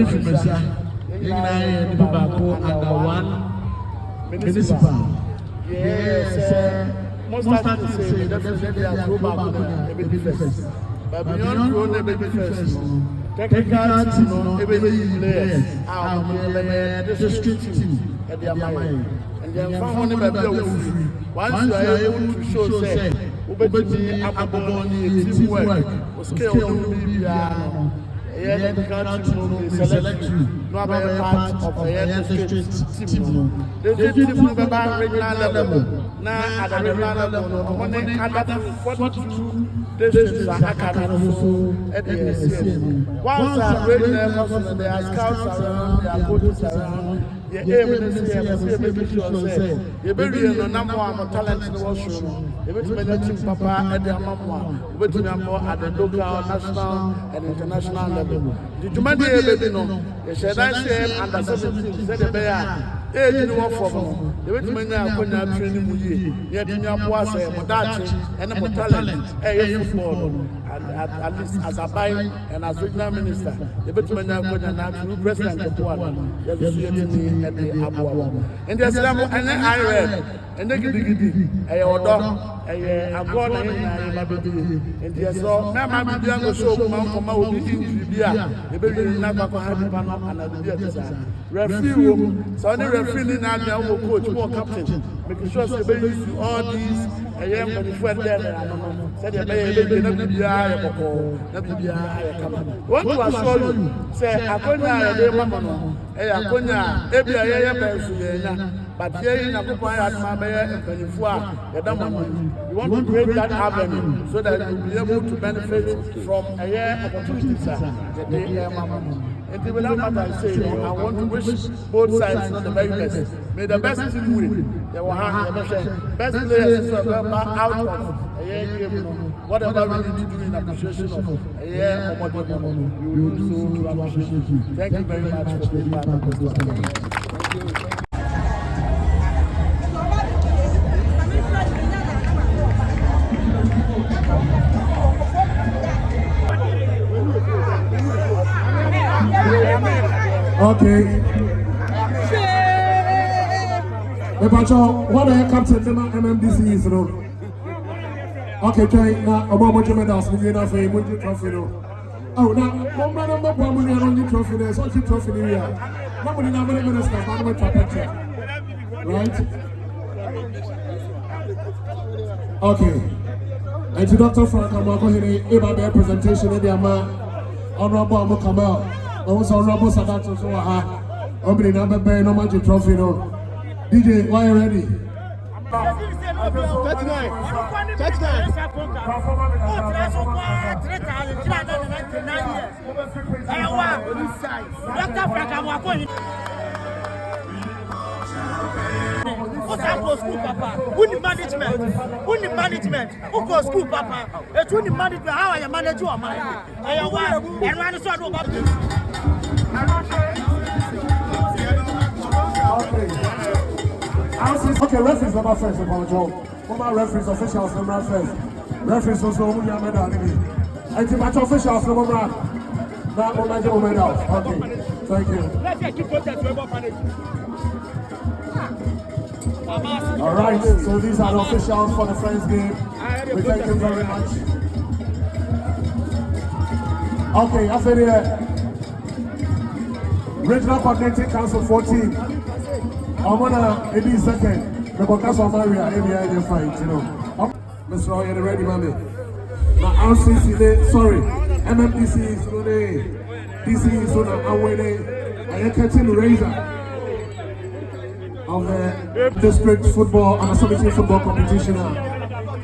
ready to Messiah. You know, under one municipal. Yes, most artists say definitely are go back on the baby first. But beyond growing the baby first, technical team, every players are on the district team at their mind. And then found one of them. Once you are able to show, say, Ubeti Ababoni, teamwork, scale will be the country will select you, not be a part of the district team. The team will be at regional level. Now at the regional level, when they had 42 districts are academic at the SCM. Once at regional level, there are scouts around, there are coaches around. The aim is to make sure say you be no number one talent in the washroom. You be to manage papa at the mama. You be to number at the local, national, and international level. The Jumadi baby no. The Shaddai say under 17 said the bear. Age in one form. You be to manage a training with you. Yet in your boss, Modachi, and a talent, football. At least as a buy and as regional minister, the Betman and president of one, yes, and the Amoakohene. And there's and I read, and they get a order, a god, and there's all Mamma Bianco show, Mamma will be in Libya, the baby never have and referee, so only referee now, coach, more captain, making sure the baby do all these, a young man is well there, said the baby, what to assure you, say, Akonya, a day, Mamma, a Akonya, every area, but here in a Kupaya at Mabaya and Penifua, you want to create that avenue so that you'll be able to benefit from a year opportunities. And the without matter, I say, I want to wish both sides not the very best. May the best team win. They will have the best players out of a year game. Whatever we need to do in appreciation of a year or what we will do so to appreciate you. Thank you very much for being part of this discussion. Okay. What are you captain MMDC is no? Okay, try now about what you made us with enough a multi trophy. Oh, now, one man on the family and only trophy, there's only trophy here. Nobody now many ministers, not much picture. Right? Okay. And to Dr. Frank Amoakohene, about their presentation in the Honorable Amokamal. Also, Honorable Sadato, so opening up a very no magic trophy. No, DJ, why are you ready? 39. School papa, who the management, who go school papa, it's who the management, how I manage your money. I am one, and one is all about this. Okay, referees number first about Joe. Former referees, officials number first. Referees also who you are medal. I think match officials number one. That moment you medal. Okay, thank you. All right, so these are the officials for the Friends game. We thank you very much. Okay, after the Regional Coordinating Council 14. I'm gonna maybe second. Because of Maria, maybe fight, you know. Mr. Roy, you're ready, mommy. Now, RCC, sorry, MMDC is on the DC is on the I am catching the razor of the district football and association football competition. I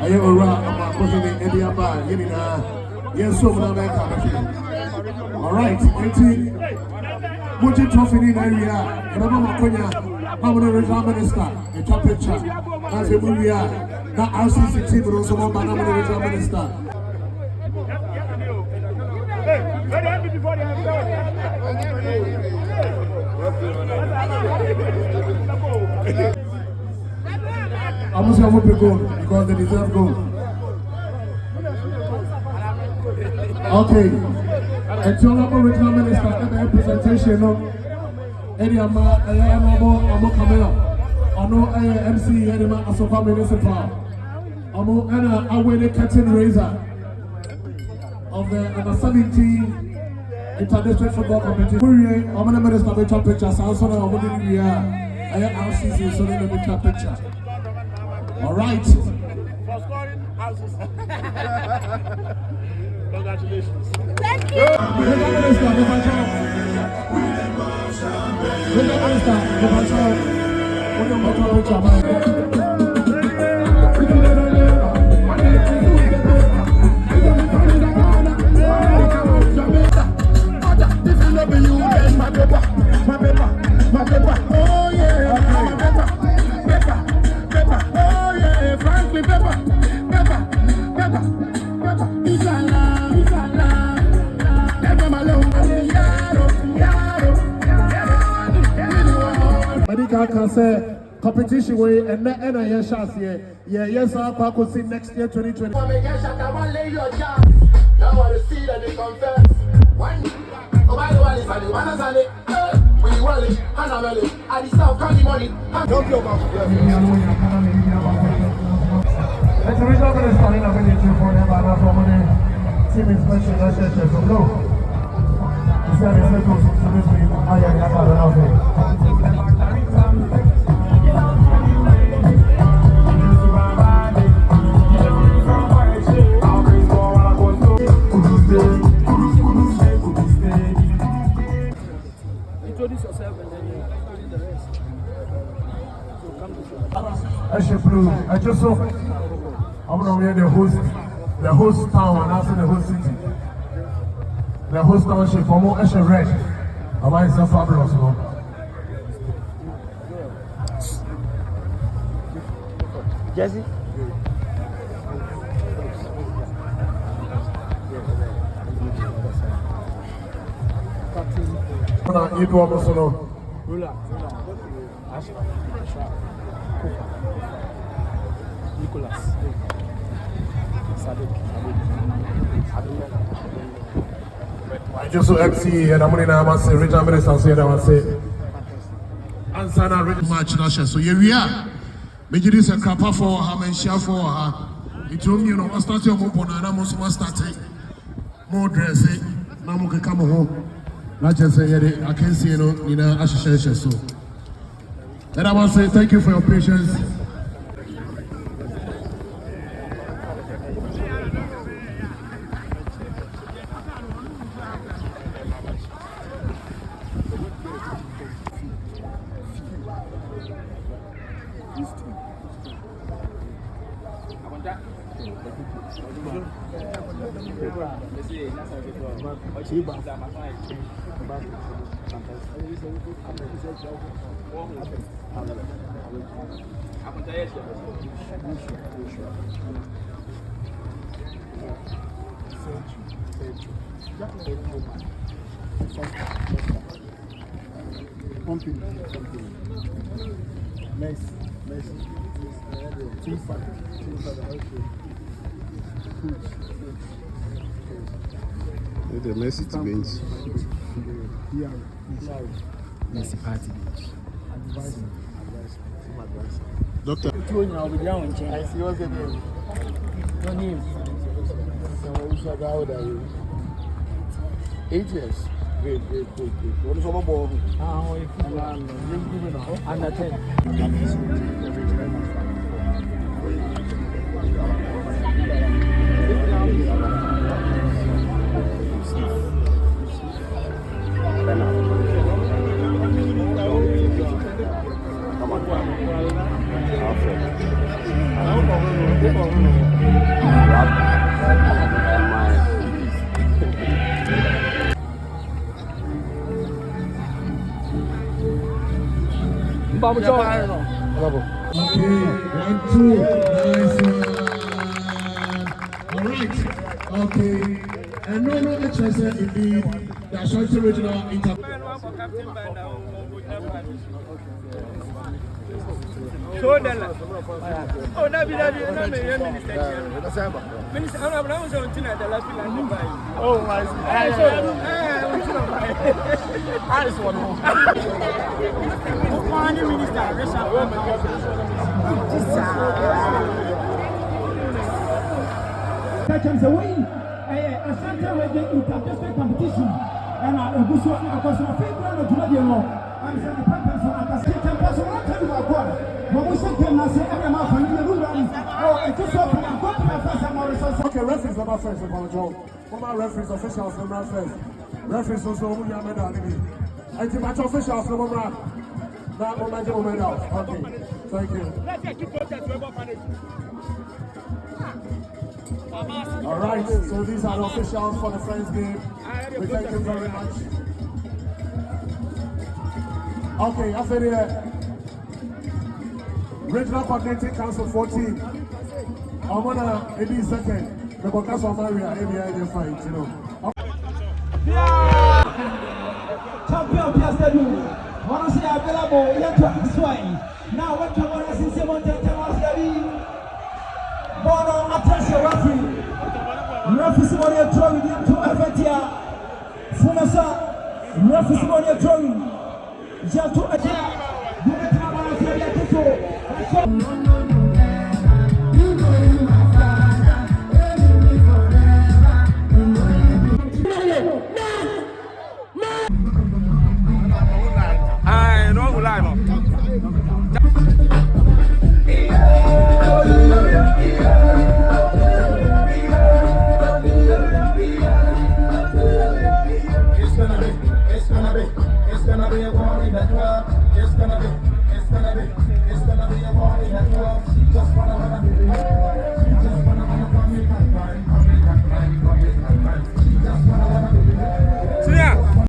am Amoakohene, Ediaba, Yenina, yes, so all right, multi trophy in area, remember Makonya. I'm the regional minister, a top picture. That's a movie. Now, RCC team, but also one man, I'm the regional minister. I must have a goal because they deserve goal. Okay. the Honorable Regional Minister at the presentation of Amoakohene, MC Ashanti Municipal, Amoakohene curtain raiser of the Ashanti International Football Competition. I'm going to minister with your picture. So I'm going to RCC so they will take a picture. All right. For scoring houses. Congratulations. Thank you. My paper, oh yeah, paper, oh yeah, frankly paper, it's Allah, never malone, medical can say competition way and yes chance here, yes I could see next year 2020. Now I see that they confess. One, oh my God, it's funny, one is funny. We want it, and I'm ready. I deserve candy money. Don't go back. It's a regional minister in a village for them, and I'm from the team inspection. That's just a blow. It's a little bit I am Introduce yourself and then you introduce the rest. So come to show. I just saw I'm going to the host town and also the host city. The host township for more Eshe Red. I'm going to say fabulous, no? Jesse? You do almost no. Rula. Nicholas. I just saw MC and I'm going to say Regional Minister say that I say answer that match national. So here we are. Make this a crapper for her and share for her. It told me, you know, I started your mobile and I'm also starting more dressing. Now we can come home. Not just say I can see you know, association. So and I want to say thank you for your patience. The Messi to bench. Messi party bench. Doctor. I see what's the name. Your name. How old are you? 8 years. Great. What is our ball? Under 10. Okay, 1, 2, nice one. All right, okay. And no HSN indeed, the Ashanti Regional Inter. Oh, that be Minister. Minister, I'm not going to the last. Oh, my God. Alice one. Okese Minister Ashanti Regional Minister competition and Ejisu because of favorite of the law. I'm saying the purpose of the campus of the God. But we should come and say every month when you do that. Oh, it's just so from a good first and more resources. Okay, referees number first for the job. What about referees officials number first? Referees also who you made out. I think match officials number one. That one match made out. Okay, thank you. All right, so these are the officials for the Friends game. We thank you very much. Okay, after the Regional Coordinating Council 14. I'm gonna maybe second. The podcast of Maria, maybe I didn't fight, you know. Champion Piastadu. Wanna say available, yet to swine. Now, what you want to see, someone tell us that Bono, attach your referee. Referee, somebody are throwing him to Avetia. Fumasa, referee, somebody are throwing. Jato Aja. You can come on and say that to It's gonna be a war in the club. It's gonna be